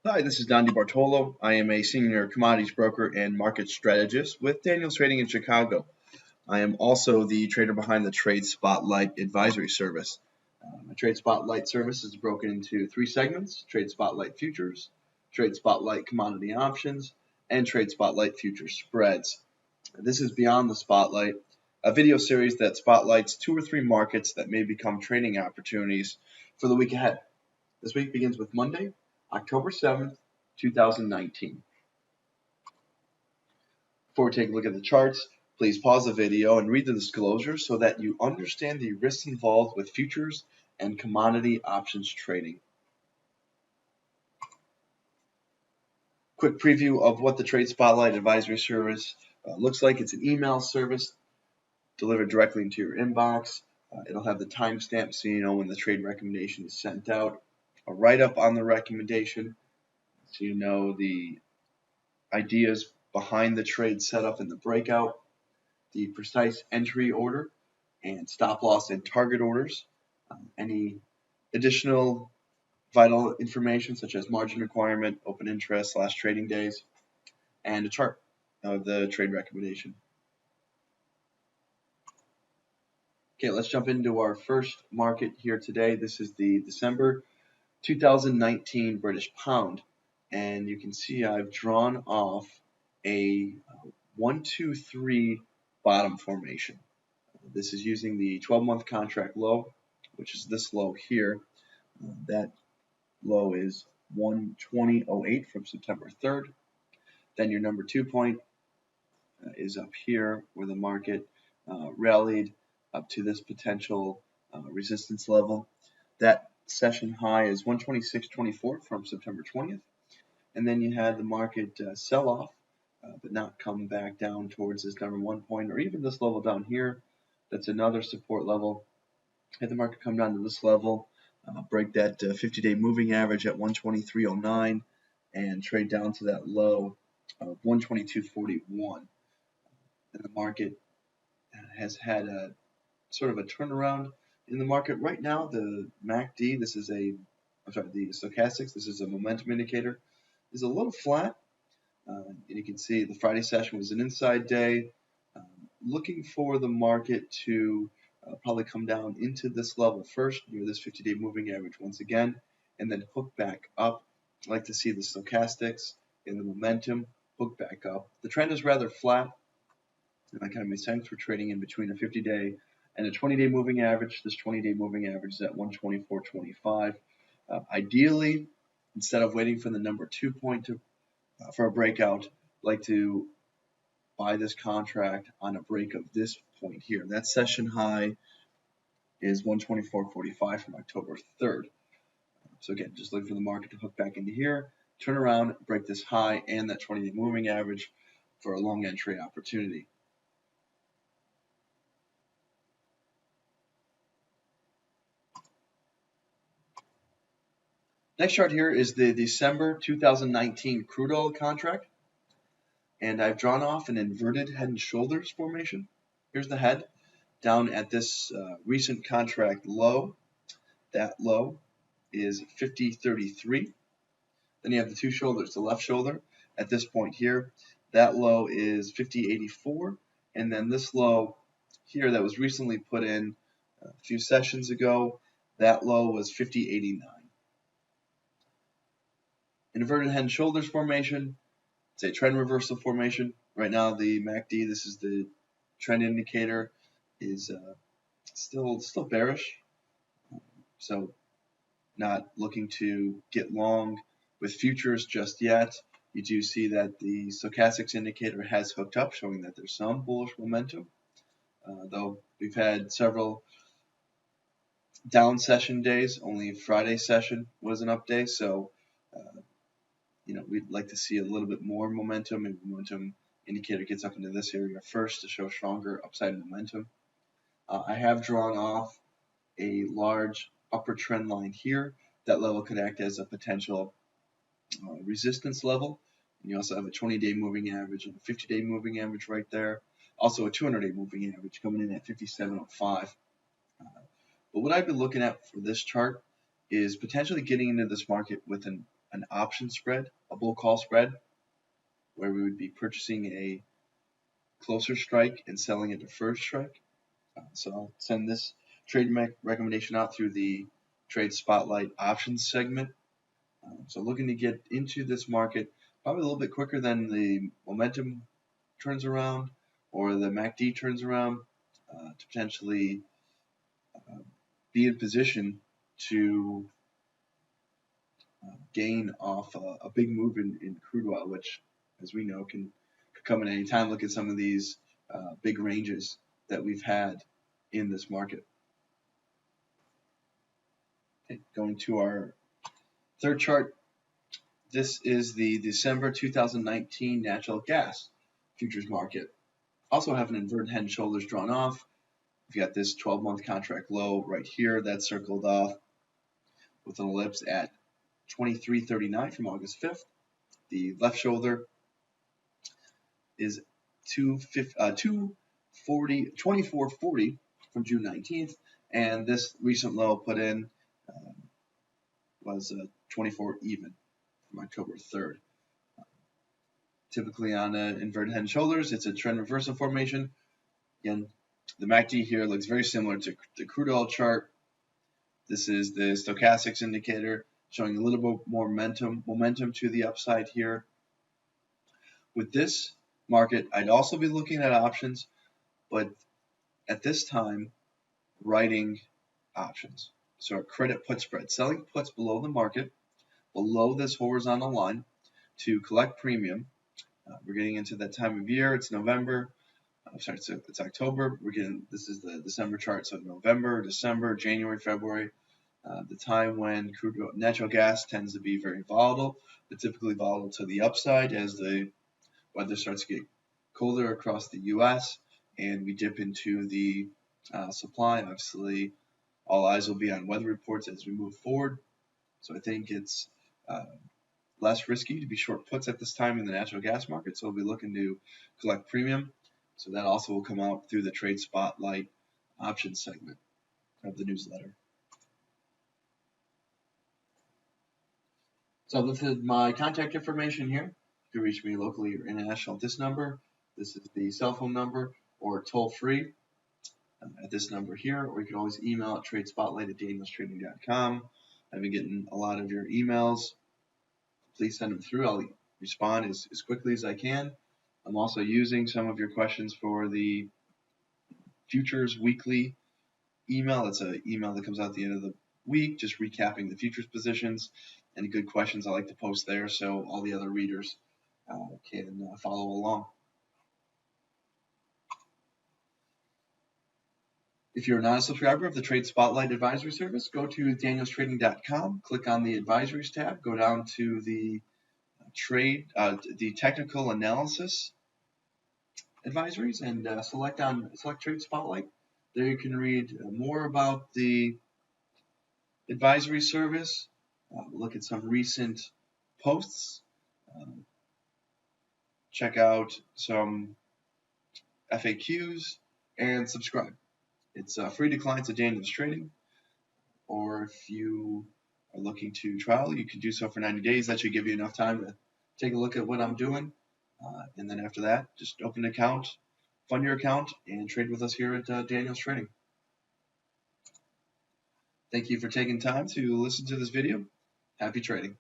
Hi, this is Don DiBartolo. I am a senior commodities broker and market strategist with Daniels Trading in Chicago. I am also the trader behind the Trade Spotlight Advisory Service. My Trade Spotlight service is broken into three segments: Trade Spotlight Futures, Trade Spotlight Commodity Options, and Trade Spotlight Futures Spreads. This is Beyond the Spotlight, a video series that spotlights two or three markets that may become trading opportunities for the week ahead. This week begins with Monday, October 7th, 2019. Before we take a look at the charts, please pause the video and read the disclosure so that you understand the risks involved with futures and commodity options trading. Quick preview of what the Trade Spotlight Advisory Service looks like. It's an email service delivered directly into your inbox. It'll have the timestamp so you know when the trade recommendation is sent out, a write-up on the recommendation so you know the ideas behind the trade setup and the breakout, the precise entry order and stop loss and target orders, any additional vital information such as margin requirement, open interest, last trading days, and a chart of the trade recommendation. Okay, let's jump into our first market here today. This is the December 2019 British pound, and you can see I've drawn off a 1-2-3 bottom formation. This is using the 12-month contract low, which is this low here. That low is 120.08 from September 3rd. Then your number 2 point is up here where the market rallied up to this potential resistance level. That session high is 126.24 from September 20th. And then you had the market sell off, but not come back down towards this number 1 point or even this level down here. That's another support level. Had the market come down to this level, break that 50-day moving average at 123.09 and trade down to that low of 122.41. And the market has had a sort of a turnaround in the market. Right now, the MACD, the stochastics, this is a momentum indicator, is a little flat. And you can see the Friday session was an inside day. Looking for the market to probably come down into this level first, near this 50-day moving average once again, and then hook back up. I like to see the stochastics and the momentum hook back up. The trend is rather flat, and that kind of makes sense for trading in between a 50-day and a 20-day moving average. This 20-day moving average is at 124.25. Ideally, instead of waiting for the number 2 point for a breakout, like to buy this contract on a break of this point here. That session high is 124.45 from October 3rd. So again, just looking for the market to hook back into here, turn around, break this high and that 20-day moving average for a long entry opportunity. Next chart here is the December 2019 crude oil contract. And I've drawn off an inverted head and shoulders formation. Here's the head down at this recent contract low. That low is 50.33. Then you have the two shoulders, the left shoulder at this point here. That low is 50.84. And then this low here that was recently put in a few sessions ago, that low was 50.89. Inverted head and shoulders formation. It's a trend reversal formation. Right now, the MACD, this is the trend indicator, is still bearish. So not looking to get long with futures just yet. You do see that the stochastics indicator has hooked up, showing that there's some bullish momentum. Though we've had several down session days, only Friday session was an up day. So we'd like to see a little bit more momentum, and momentum indicator gets up into this area first to show stronger upside momentum. I have drawn off a large upper trend line here. That level could act as a potential resistance level. And you also have a 20-day moving average and a 50-day moving average right there. Also a 200-day moving average coming in at 57.05. But what I've been looking at for this chart is potentially getting into this market with an an option spread, a bull call spread, where we would be purchasing a closer strike and selling it to first strike. So I'll send this trade recommendation out through the Trade Spotlight options segment. So looking to get into this market probably a little bit quicker than the momentum turns around or the MACD turns around to potentially be in position to gain off a big move in crude oil, which, as we know, can come at any time. Look at some of these big ranges that we've had in this market. Okay, going to our third chart. This is the December 2019 natural gas futures market. Also have an inverted head and shoulders drawn off. We've got this 12-month contract low right here that's circled off with an ellipse at 23.39 from August 5th. The left shoulder is 24.40 from June 19th, and this recent low put in was 24 even from October 3rd. Typically on inverted head and shoulders, it's a trend reversal formation. Again, the MACD here looks very similar to the crude oil chart. This is the stochastics indicator showing a little bit more momentum to the upside here. With this market, I'd also be looking at options, but at this time, writing options. So a credit put spread, selling puts below the market, below this horizontal line to collect premium. We're getting into that time of year. It's November. It's October. This is the December chart. So November, December, January, February, the time when natural gas tends to be very volatile, but typically volatile to the upside as the weather starts to get colder across the U.S. and we dip into the supply. Obviously, all eyes will be on weather reports as we move forward. So I think it's less risky to be short puts at this time in the natural gas market. So we'll be looking to collect premium. So that also will come out through the Trade Spotlight options segment of the newsletter. So I've listed my contact information here. You can reach me locally or international at this number. This is the cell phone number or toll free at this number here, or you can always email at tradespotlight@danielstrading.com. I've been getting a lot of your emails. Please send them through. I'll respond as quickly as I can. I'm also using some of your questions for the Futures Weekly email. It's an email that comes out at the end of the week, just recapping the futures positions and good questions I like to post there so all the other readers can follow along. If you're not a subscriber of the Trade Spotlight Advisory Service, go to danielstrading.com, click on the Advisories tab, go down to the technical analysis advisories, and select Trade Spotlight. There you can read more about the advisory service, look at some recent posts, check out some FAQs, and subscribe. It's free to clients at Daniels Trading, or if you are looking to trial, you can do so for 90 days. That should give you enough time to take a look at what I'm doing. And then after that, just open an account, fund your account, and trade with us here at Daniels Trading. Thank you for taking time to listen to this video. Happy trading.